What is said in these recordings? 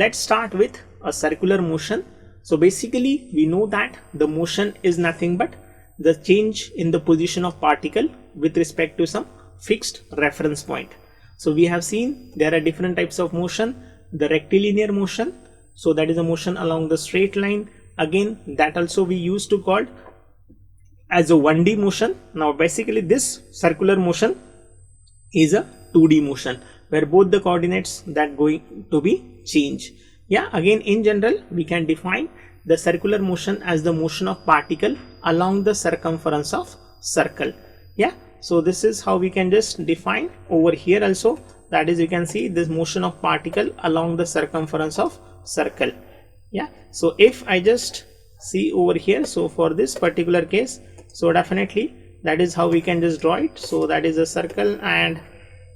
let's start with a circular motion. So basically we know that the motion is nothing but the change in the position of particle with respect to some fixed reference point. So we have seen there are different types of motion. The rectilinear motion, so that is a motion along the straight line. Again, that also we used to call as a 1D motion. Now basically this circular motion is a 2D motion where both the coordinates that going to be changed. Yeah, again in general we can define the circular motion as the motion of particle along the circumference of circle. Yeah, so this is how we can just define over here also, that is you can see this motion of particle along the circumference of circle. Yeah, so if I just see over here, so for this particular case, so definitely that is how we can just draw it. So that is a circle and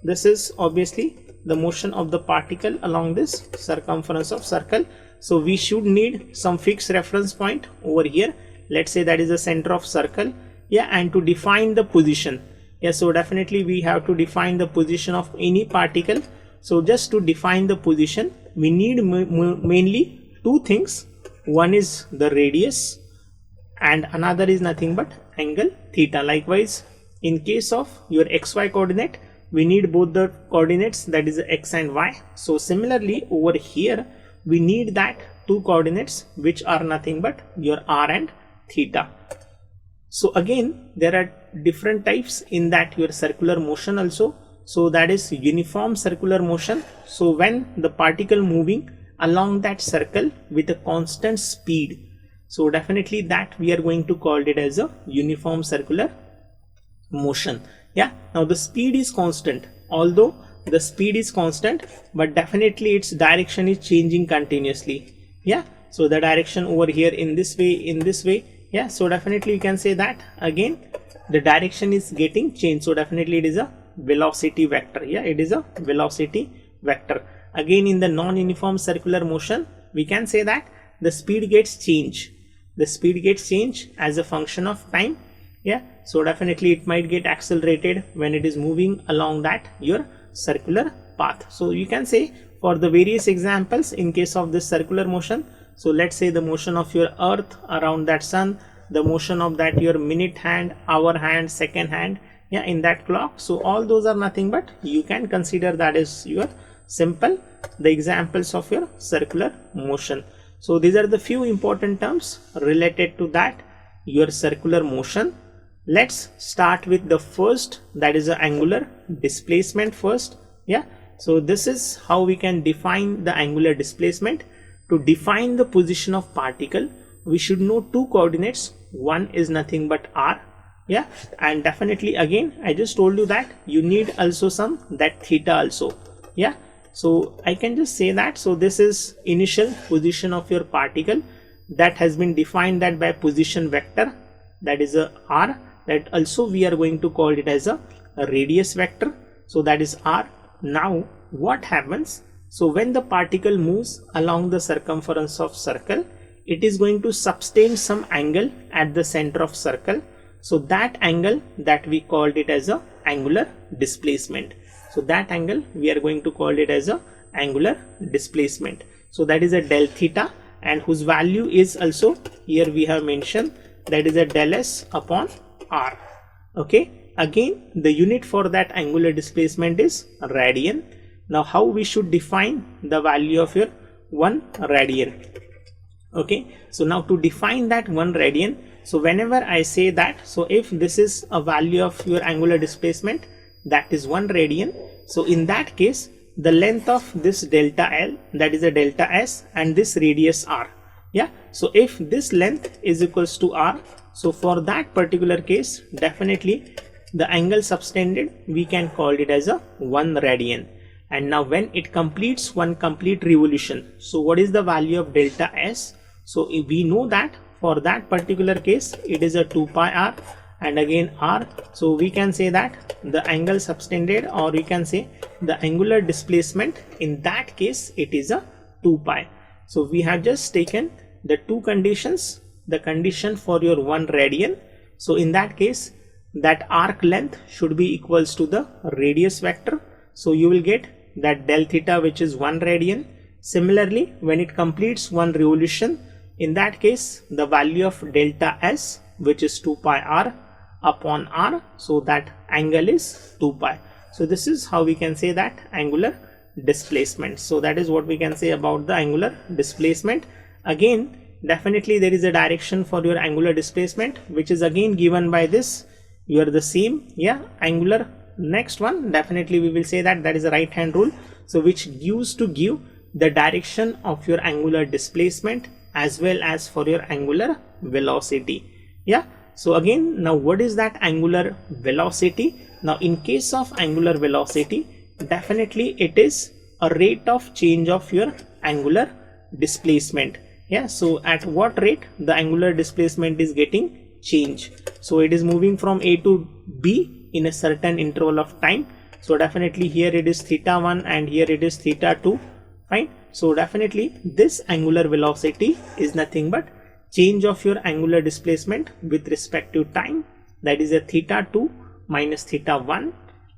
this is obviously the motion of the particle along this circumference of circle. So we should need some fixed reference point over here. Let's say that is the center of circle. Yeah, and to define the position. Yeah, so definitely we have to define the position of any particle. So just to define the position, we need mainly two things. One is the radius and another is nothing but angle theta. Likewise, in case of your xy coordinate, we need both the coordinates, that is x and y. So similarly over here we need that two coordinates which are nothing but your r and theta. So again there are different types in that your circular motion also. So that is uniform circular motion. So when the particle moving along that circle with a constant speed, so definitely that we are going to call it as a uniform circular motion. Yeah, now the speed is constant, although the speed is constant, but definitely its direction is changing continuously. Yeah, so the direction over here in this way. Yeah, so definitely you can say that again the direction is getting changed. So definitely it is a velocity vector. Yeah, it is a velocity vector. Again in the non-uniform circular motion, we can say that the speed gets changed. The speed gets changed as a function of time. Yeah, so definitely it might get accelerated when it is moving along that your circular path. So you can say for the various examples in case of this circular motion, so let's say the motion of your earth around that sun, the motion of that your minute hand, hour hand, second hand, yeah, in that clock. So all those are nothing but you can consider that is your simple the examples of your circular motion. So these are the few important terms related to that your circular motion. Let's start with the first, that is the angular displacement first. Yeah, so this is how we can define the angular displacement. To define the position of particle, we should know two coordinates. One is nothing but r. Yeah, and definitely again I just told you that you need also some that theta also. Yeah, so I can just say that, so this is initial position of your particle that has been defined that by position vector, that is a r, that also we are going to call it as a radius vector. So that is r. Now what happens, so when the particle moves along the circumference of circle, it is going to sustain some angle at the center of circle. So that angle that we called it as a angular displacement. So that angle we are going to call it as a angular displacement. So that is a del theta, and whose value is also here we have mentioned, that is a del s upon r. Okay, again the unit for that angular displacement is radian. Now how we should define the value of your 1 radian? Okay, so now to define that 1 radian, so whenever I say that, so if this is a value of your angular displacement, that is 1 radian, so in that case the length of this delta L, that is a delta S, and this radius r. Yeah, so if this length is equals to r, so for that particular case definitely the angle subtended we can call it as a 1 radian. And now when it completes one complete revolution, so what is the value of delta S? So if we know that for that particular case it is a 2 pi r and again r, so we can say that the angle subtended, or we can say the angular displacement, in that case it is a 2 pi. So we have just taken the two conditions, the condition for your 1 radian. So in that case that arc length should be equals to the radius vector. So you will get that del theta which is 1 radian. Similarly, when it completes one revolution, in that case the value of delta s, which is 2 pi r upon r, so that angle is 2 pi. So this is how we can say that angular displacement. So that is what we can say about the angular displacement. Again, definitely there is a direction for your angular displacement, which is again given by this. You are the same, yeah, angular. Next one, definitely we will say that is a right hand rule, so which gives the direction of your angular displacement as well as for your angular velocity. Yeah, so again, now what is that angular velocity? Now in case of angular velocity, definitely it is a rate of change of your angular displacement. Yeah, so at what rate the angular displacement is getting changed? So it is moving from A to B in a certain interval of time. So definitely here it is theta 1 and here it is theta 2. Fine. So definitely this angular velocity is nothing but change of your angular displacement with respect to time, that is a theta 2 minus theta 1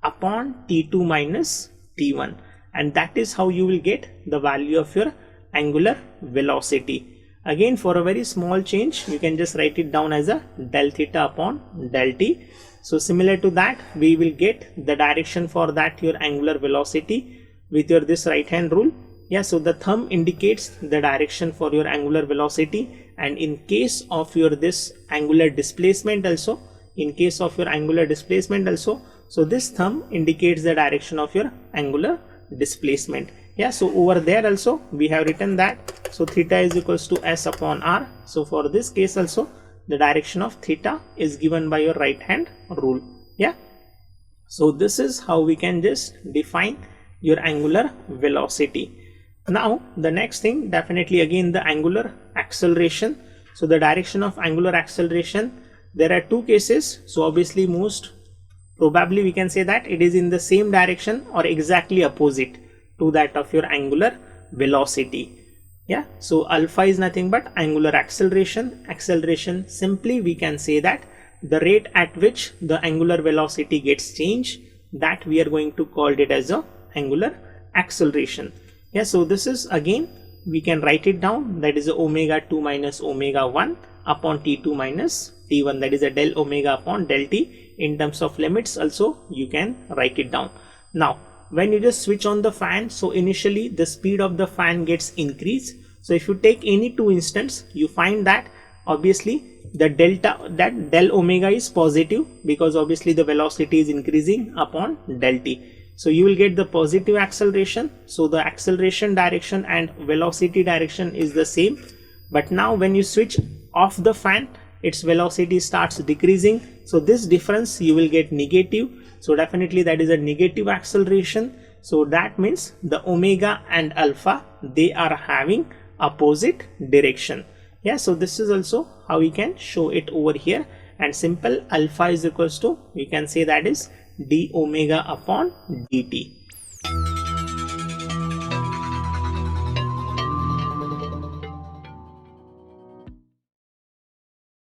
upon t2 minus t1, and that is how you will get the value of your angular velocity. Again, for a very small change, you can just write it down as a del theta upon del t. So similar to that, we will get the direction for that your angular velocity with your this right hand rule. Yeah, so the thumb indicates the direction for your angular velocity, and in case of your this angular displacement also, so this thumb indicates the direction of your angular displacement. Yeah, so over there also we have written that, so theta is equals to s upon r. So for this case also the direction of theta is given by your right hand rule. Yeah, so this is how we can just define your angular velocity. Now the next thing, definitely again the angular acceleration. So the direction of angular acceleration, there are two cases. So obviously most probably we can say that it is in the same direction or exactly opposite to that of your angular velocity. Yeah, so alpha is nothing but angular acceleration. Acceleration, simply we can say that the rate at which the angular velocity gets changed, that we are going to call it as a angular acceleration. Yeah, so this is again we can write it down, that is a omega 2 minus omega 1 upon t2 minus t1, that is a del omega upon del t. In terms of limits also you can write it down. Now when you just switch on the fan, so initially the speed of the fan gets increased. So if you take any two instance, you find that obviously the that del omega is positive, because obviously the velocity is increasing upon del t. So you will get the positive acceleration. So the acceleration direction and velocity direction is the same. But now when you switch off the fan, its velocity starts decreasing. So this difference you will get negative. So definitely that is a negative acceleration. So that means the omega and alpha, they are having opposite direction. Yeah, so this is also how we can show it over here. And simple alpha is equals to, we can say that is d omega upon dt.